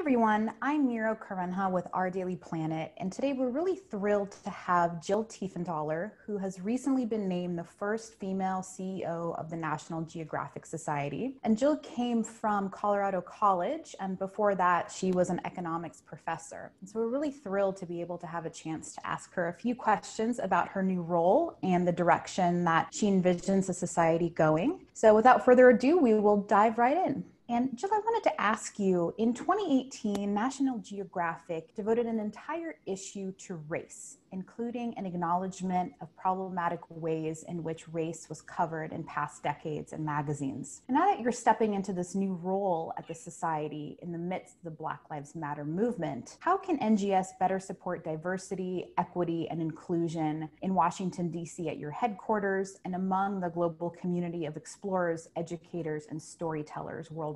Everyone, I'm Miro with Our Daily Planet, and today we're really thrilled to have Jill Tiefenthaler, who has recently been named the first female CEO of the National Geographic Society. And Jill came from Colorado College, and before that, she was an economics professor. And so we're really thrilled to be able to have a chance to ask her a few questions about her new role and the direction that she envisions the society going. So without further ado, we will dive right in. And Jill, I wanted to ask you, in 2018, National Geographic devoted an entire issue to race, including an acknowledgement of problematic ways in which race was covered in past decades in magazines. And now that you're stepping into this new role at the Society in the midst of the Black Lives Matter movement, how can NGS better support diversity, equity, and inclusion in Washington, D.C. at your headquarters and among the global community of explorers, educators, and storytellers worldwide?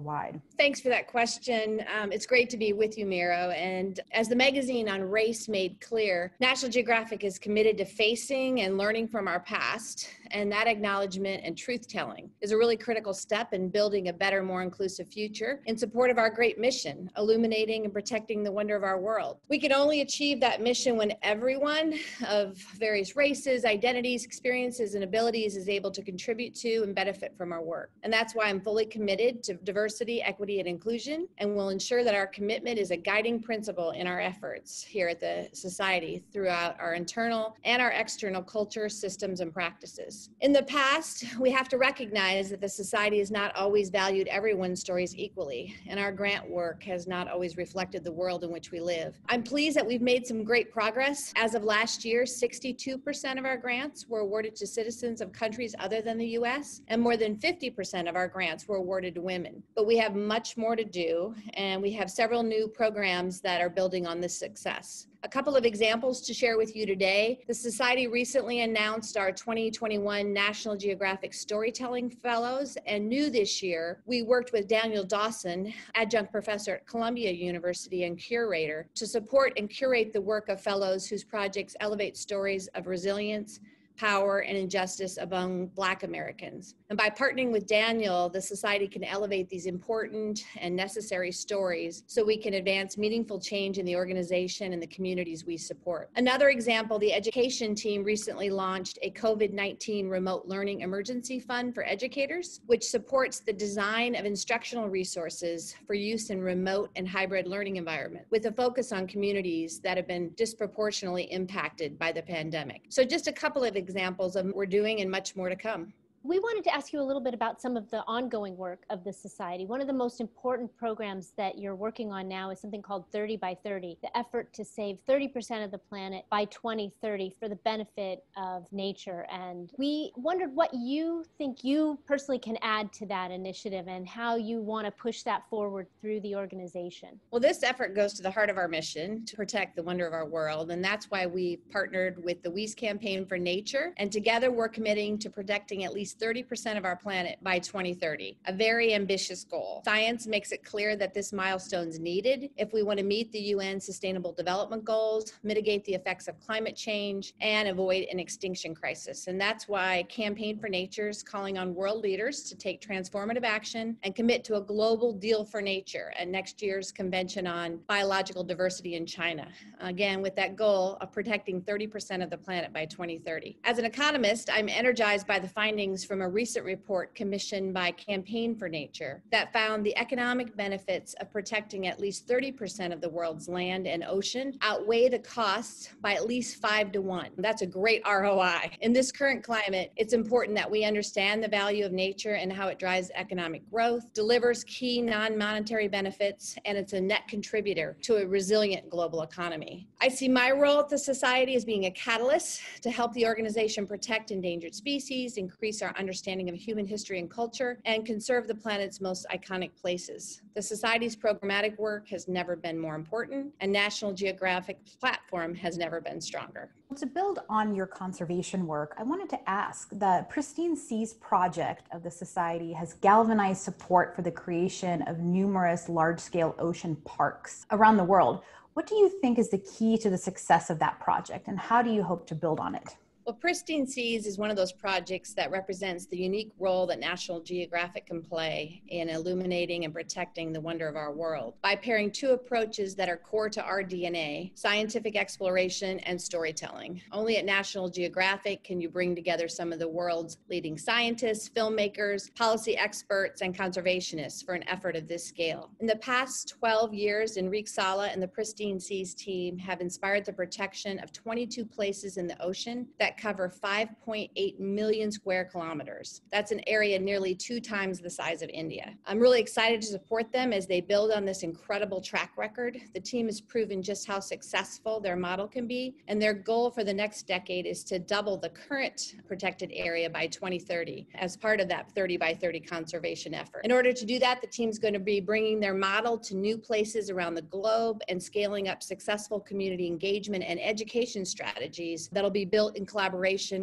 Thanks for that question. It's great to be with you, Miro. And as the magazine on race made clear, National Geographic is committed to facing and learning from our past. And that acknowledgement and truth-telling is a really critical step in building a better, more inclusive future in support of our great mission, illuminating and protecting the wonder of our world. We can only achieve that mission when everyone of various races, identities, experiences, and abilities is able to contribute to and benefit from our work. And that's why I'm fully committed to diversity, equity, and inclusion, and will ensure that our commitment is a guiding principle in our efforts here at the Society throughout our internal and our external culture, systems, and practices. In the past, we have to recognize that the Society has not always valued everyone's stories equally, and our grant work has not always reflected the world in which we live. I'm pleased that we've made some great progress. As of last year, 62% of our grants were awarded to citizens of countries other than the U.S., and more than 50% of our grants were awarded to women. But we have much more to do, and we have several new programs that are building on this success. A couple of examples to share with you today. The Society recently announced our 2021 National Geographic Storytelling Fellows, and new this year, we worked with Daniel Dawson, adjunct professor at Columbia University and curator, to support and curate the work of fellows whose projects elevate stories of resilience, power, and injustice among Black Americans. And by partnering with Daniel, the Society can elevate these important and necessary stories so we can advance meaningful change in the organization and the communities we support. Another example, the education team recently launched a COVID-19 remote learning emergency fund for educators, which supports the design of instructional resources for use in remote and hybrid learning environments, with a focus on communities that have been disproportionately impacted by the pandemic. So just a couple of examples of what we're doing and much more to come. We wanted to ask you a little bit about some of the ongoing work of the Society. One of the most important programs that you're working on now is something called 30 by 30, the effort to save 30% of the planet by 2030 for the benefit of nature. And we wondered what you think you personally can add to that initiative and how you want to push that forward through the organization. Well, this effort goes to the heart of our mission to protect the wonder of our world. And that's why we partnered with the WE's Campaign for Nature. And together we're committing to protecting at least 30% of our planet by 2030, a very ambitious goal. Science makes it clear that this milestone is needed if we want to meet the UN Sustainable Development Goals, mitigate the effects of climate change, and avoid an extinction crisis. And that's why Campaign for Nature is calling on world leaders to take transformative action and commit to a global deal for nature at next year's Convention on Biological Diversity in China. Again, with that goal of protecting 30% of the planet by 2030. As an economist, I'm energized by the findings from a recent report commissioned by Campaign for Nature that found the economic benefits of protecting at least 30% of the world's land and ocean outweigh the costs by at least 5 to 1. That's a great ROI. In this current climate, it's important that we understand the value of nature and how it drives economic growth, delivers key non-monetary benefits, and it's a net contributor to a resilient global economy. I see my role at the Society as being a catalyst to help the organization protect endangered species, increase our understanding of human history and culture, and conserve the planet's most iconic places. The Society's programmatic work has never been more important, and National Geographic's platform has never been stronger. To build on your conservation work, I wanted to ask, the Pristine Seas project of the Society has galvanized support for the creation of numerous large-scale ocean parks around the world. What do you think is the key to the success of that project, and how do you hope to build on it? Well, Pristine Seas is one of those projects that represents the unique role that National Geographic can play in illuminating and protecting the wonder of our world by pairing two approaches that are core to our DNA: scientific exploration and storytelling. Only at National Geographic can you bring together some of the world's leading scientists, filmmakers, policy experts, and conservationists for an effort of this scale. In the past 12 years, Enrique Sala and the Pristine Seas team have inspired the protection of 22 places in the ocean that cover 5.8 million square kilometers. That's an area nearly 2 times the size of India. I'm really excited to support them as they build on this incredible track record. The team has proven just how successful their model can be, and their goal for the next decade is to double the current protected area by 2030 as part of that 30 by 30 conservation effort. In order to do that, the team's going to be bringing their model to new places around the globe and scaling up successful community engagement and education strategies that'll be built in collaboration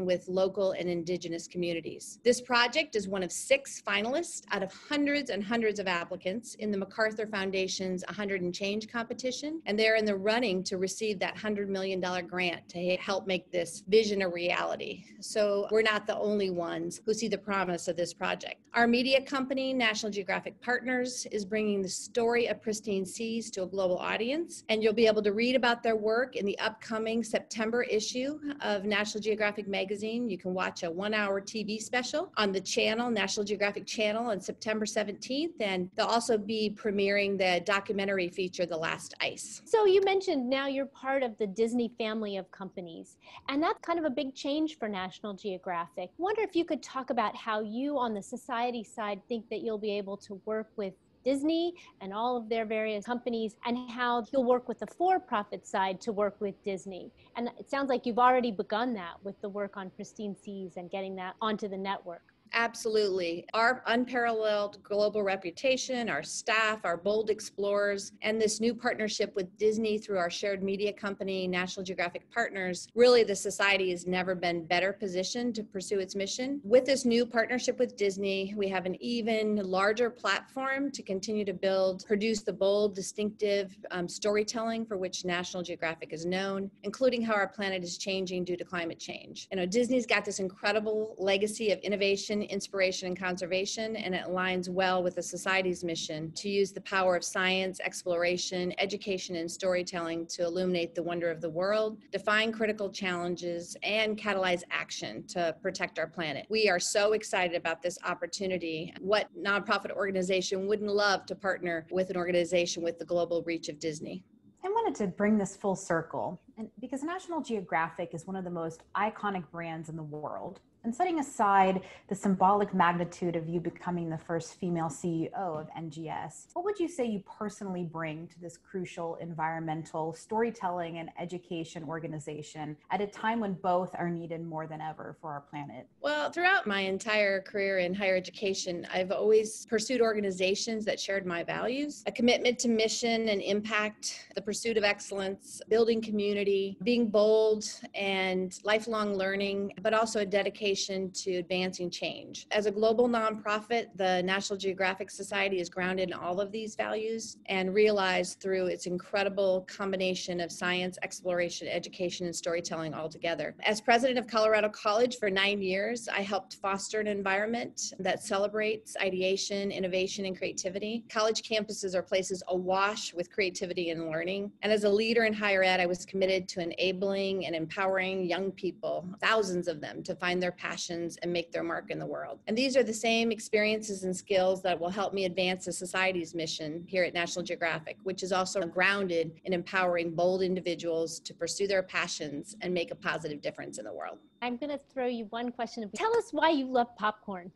with local and indigenous communities. This project is one of 6 finalists out of hundreds and hundreds of applicants in the MacArthur Foundation's 100 and Change competition, and they're in the running to receive that $100 million grant to help make this vision a reality. So we're not the only ones who see the promise of this project. Our media company, National Geographic Partners, is bringing the story of Pristine Seas to a global audience, and you'll be able to read about their work in the upcoming September issue of National Geographic magazine. You can watch a 1-hour TV special on the channel, National Geographic channel, on September 17th, and they'll also be premiering the documentary feature, The Last Ice. So you mentioned now you're part of the Disney family of companies, and that's kind of a big change for National Geographic. I wonder if you could talk about how you on the society side think that you'll be able to work with Disney and all of their various companies, and how you'll work with the for-profit side to work with Disney. And it sounds like you've already begun that with the work on Pristine Seas and getting that onto the network. Absolutely. Our unparalleled global reputation, our staff, our bold explorers, and this new partnership with Disney through our shared media company, National Geographic Partners, really the society has never been better positioned to pursue its mission. With this new partnership with Disney, we have an even larger platform to continue to produce the bold, distinctive storytelling for which National Geographic is known, including how our planet is changing due to climate change. You know, Disney's got this incredible legacy of innovation, inspiration, and conservation, and it aligns well with the society's mission to use the power of science, exploration, education, and storytelling to illuminate the wonder of the world, define critical challenges, and catalyze action to protect our planet. We are so excited about this opportunity. What nonprofit organization wouldn't love to partner with an organization with the global reach of Disney? I wanted to bring this full circle, and because National Geographic is one of the most iconic brands in the world. And setting aside the symbolic magnitude of you becoming the first female CEO of NGS, what would you say you personally bring to this crucial environmental storytelling and education organization at a time when both are needed more than ever for our planet? Well, throughout my entire career in higher education, I've always pursued organizations that shared my values: a commitment to mission and impact, the pursuit of excellence, building community, being bold, and lifelong learning, but also a dedication to advancing change. As a global nonprofit, the National Geographic Society is grounded in all of these values and realized through its incredible combination of science, exploration, education, and storytelling all together. As president of Colorado College for 9 years, I helped foster an environment that celebrates ideation, innovation, and creativity. College campuses are places awash with creativity and learning. And as a leader in higher ed, I was committed to enabling and empowering young people, thousands of them, to find their passions and make their mark in the world. And these are the same experiences and skills that will help me advance the society's mission here at National Geographic, which is also grounded in empowering bold individuals to pursue their passions and make a positive difference in the world. I'm going to throw you one question. Tell us why you love popcorn.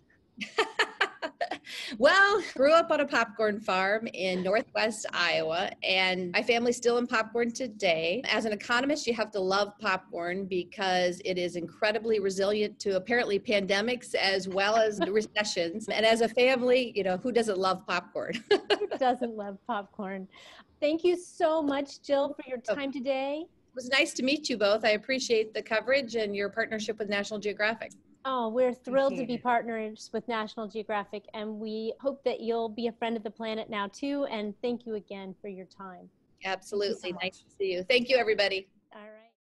Well, grew up on a popcorn farm in Northwest Iowa, and my family's still in popcorn today. As an economist, you have to love popcorn because it is incredibly resilient to apparently pandemics as well as recessions. And as a family, you know, who doesn't love popcorn? Who doesn't love popcorn? Thank you so much, Jill, for your time today. It was nice to meet you both. I appreciate the coverage and your partnership with National Geographic. Oh, we're thrilled to be partners with National Geographic, and we hope that you'll be a friend of the planet now too. And thank you again for your time. Absolutely. Thank you so much. Nice to see you. Thank you, everybody.